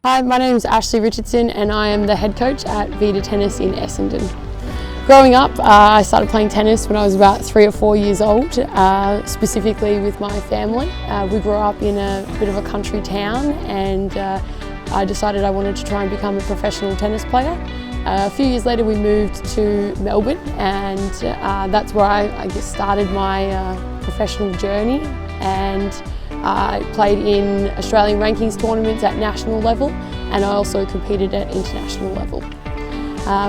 Hi, my name is Ashleigh Richardson and I am the head coach at Vida Tennis in Essendon. Growing up, I started playing tennis when I was about 3 or 4 years old, specifically with my family. We grew up in a bit of a country town and I decided I wanted to try and become a professional tennis player. A few years later we moved to Melbourne and that's where I guess started my professional journey, and I played in Australian rankings tournaments at national level and I also competed at international level.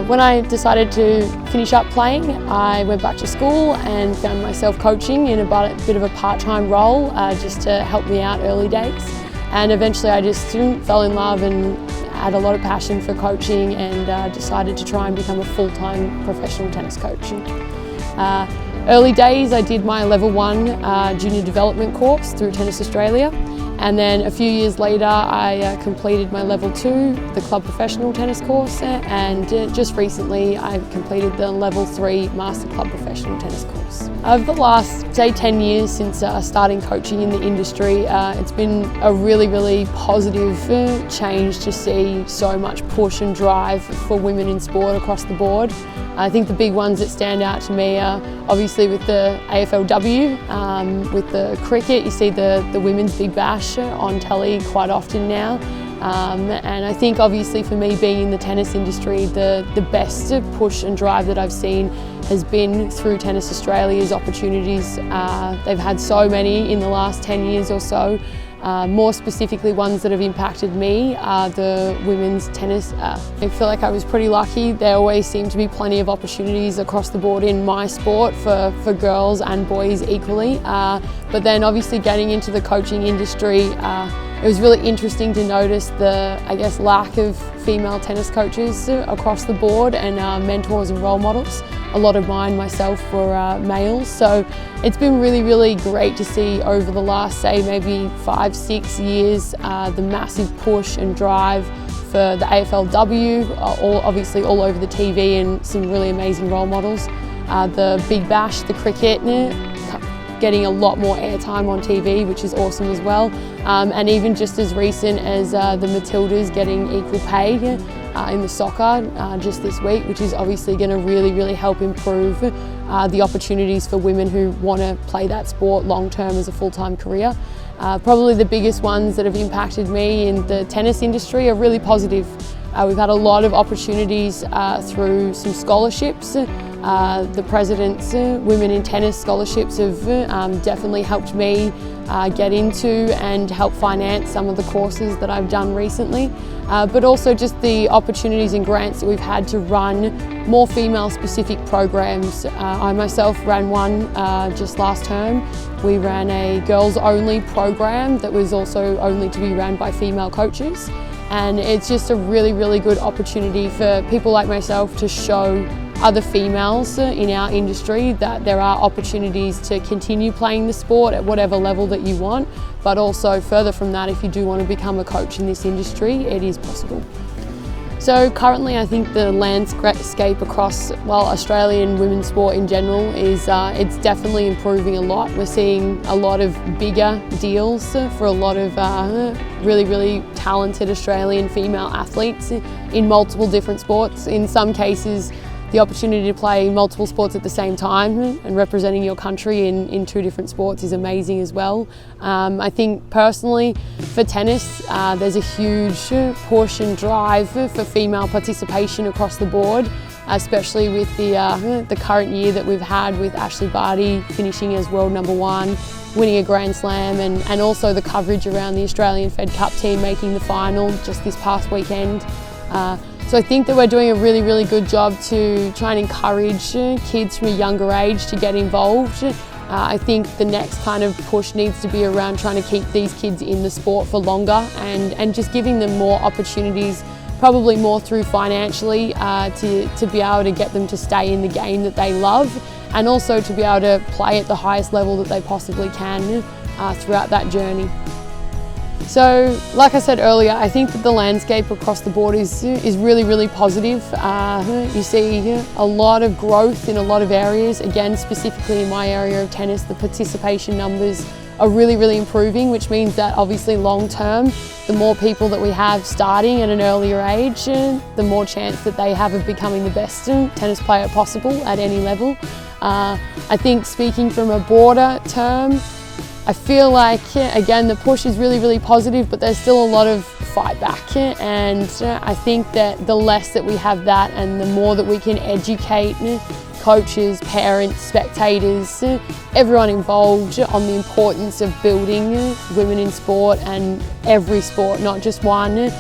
When I decided to finish up playing, I went back to school and found myself coaching in a bit of a part-time role just to help me out early days. And eventually I just fell in love and had a lot of passion for coaching and decided to try and become a full-time professional tennis coach. Early days I did my level 1 junior development course through Tennis Australia, and then a few years later I completed my level 2, the club professional tennis course, and just recently I've completed the level 3 master club professional tennis course. Over the last, say, 10 years since starting coaching in the industry, it's been a really positive change to see so much push and drive for women in sport across the board. I think the big ones that stand out to me are obviously with the AFLW, with the cricket. You see the Women's Big Bash on telly quite often now. And I think obviously for me being in the tennis industry, the best push and drive that I've seen has been through Tennis Australia's opportunities. They've had so many in the last 10 years or so. More specifically, ones that have impacted me are the women's tennis. I feel like I was pretty lucky. There always seem to be plenty of opportunities across the board in my sport for girls and boys equally. But then obviously getting into the coaching industry, it was really interesting to notice the, I guess, lack of female tennis coaches across the board and mentors and role models. A lot of mine myself were males, so it's been really great to see over the last, say, maybe 5-6 years, the massive push and drive for the AFLW, obviously all over the TV, and some really amazing role models. The Big Bash, the cricket, getting a lot more airtime on TV, which is awesome as well. And even just as recent as the Matildas getting equal pay in the soccer just this week, which is obviously going to really help improve the opportunities for women who want to play that sport long term as a full-time career. Probably the biggest ones that have impacted me in the tennis industry are really positive. We've had a lot of opportunities through some scholarships. The President's Women in Tennis scholarships have definitely helped me get into and help finance some of the courses that I've done recently. But also just the opportunities and grants that we've had to run more female-specific programs. I myself ran one just last term. We ran a girls-only program that was also only to be run by female coaches. And it's just a really good opportunity for people like myself to show other females in our industry that there are opportunities to continue playing the sport at whatever level that you want, but also further from that, if you do want to become a coach in this industry, it is possible. So currently I think the landscape across, well, Australian women's sport in general is it's definitely improving a lot. We're seeing a lot of bigger deals for a lot of really talented Australian female athletes in multiple different sports. In some cases, the opportunity to play multiple sports at the same time and representing your country in 2 different sports is amazing as well. I think personally for tennis, there's a huge push and drive for female participation across the board, especially with the current year that we've had with Ashleigh finishing as world #1, winning a Grand Slam, and also the coverage around the Australian Fed Cup team making the final just this past weekend. So I think that we're doing a really good job to try and encourage kids from a younger age to get involved. I think the next kind of push needs to be around trying to keep these kids in the sport for longer and just giving them more opportunities, probably more through financially, to be able to get them to stay in the game that they love, and also to be able to play at the highest level that they possibly can throughout that journey. So, like I said earlier, I think that the landscape across the board is really, really positive. You see a lot of growth in a lot of areas. Again, specifically in my area of tennis, the participation numbers are really, really improving, which means that obviously long term, the more people that we have starting at an earlier age, the more chance that they have of becoming the best tennis player possible at any level. I think speaking from a broader term, I feel like, again, the push is really, really positive, but there's still a lot of fight back. And I think that the less that we have that and the more that we can educate coaches, parents, spectators, everyone involved on the importance of building women in sport and every sport, not just one,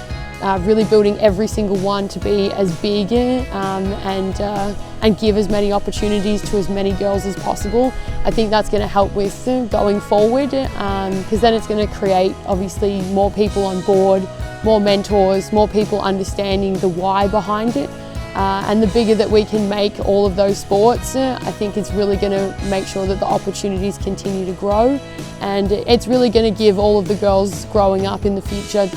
really building every single one to be as big and give as many opportunities to as many girls as possible. I think that's going to help with going forward, because then it's going to create obviously more people on board, more mentors, more people understanding the why behind it. And the bigger that we can make all of those sports, I think it's really going to make sure that the opportunities continue to grow, and it's really going to give all of the girls growing up in the future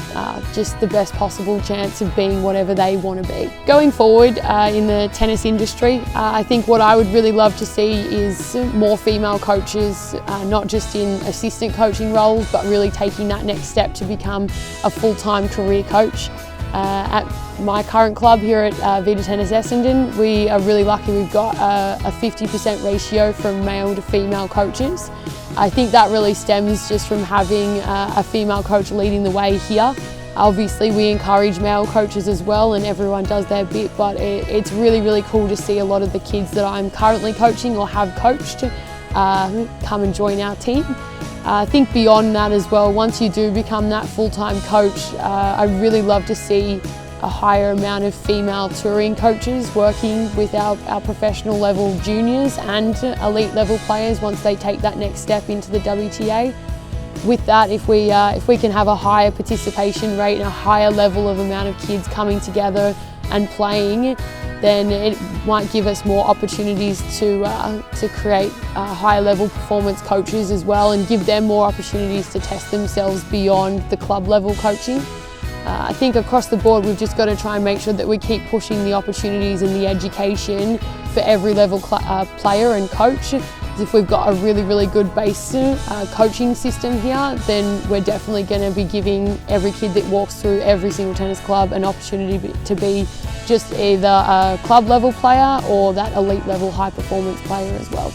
just the best possible chance of being whatever they want to be. Going forward in the tennis industry, I think what I would really love to see is more female coaches, not just in assistant coaching roles, but really taking that next step to become a full-time career coach. At my current club here at Vida Tennis Essendon, we are really lucky. We've got a 50% ratio from male to female coaches. I think that really stems just from having a female coach leading the way here. Obviously we encourage male coaches as well, and everyone does their bit, but it's really, really cool to see a lot of the kids that I'm currently coaching or have coached come and join our team. I think beyond that as well, once you do become that full-time coach, I really love to see a higher amount of female touring coaches working with our professional level juniors and elite level players once they take that next step into the WTA. With that, if we can have a higher participation rate and a higher level of amount of kids coming together and playing, then it might give us more opportunities to create higher level performance coaches as well, and give them more opportunities to test themselves beyond the club level coaching. I think across the board we've just got to try and make sure that we keep pushing the opportunities and the education for every level player and coach. If we've got a really, really good base coaching system here, then we're definitely going to be giving every kid that walks through every single tennis club an opportunity to be just either a club level player or that elite level high performance player as well.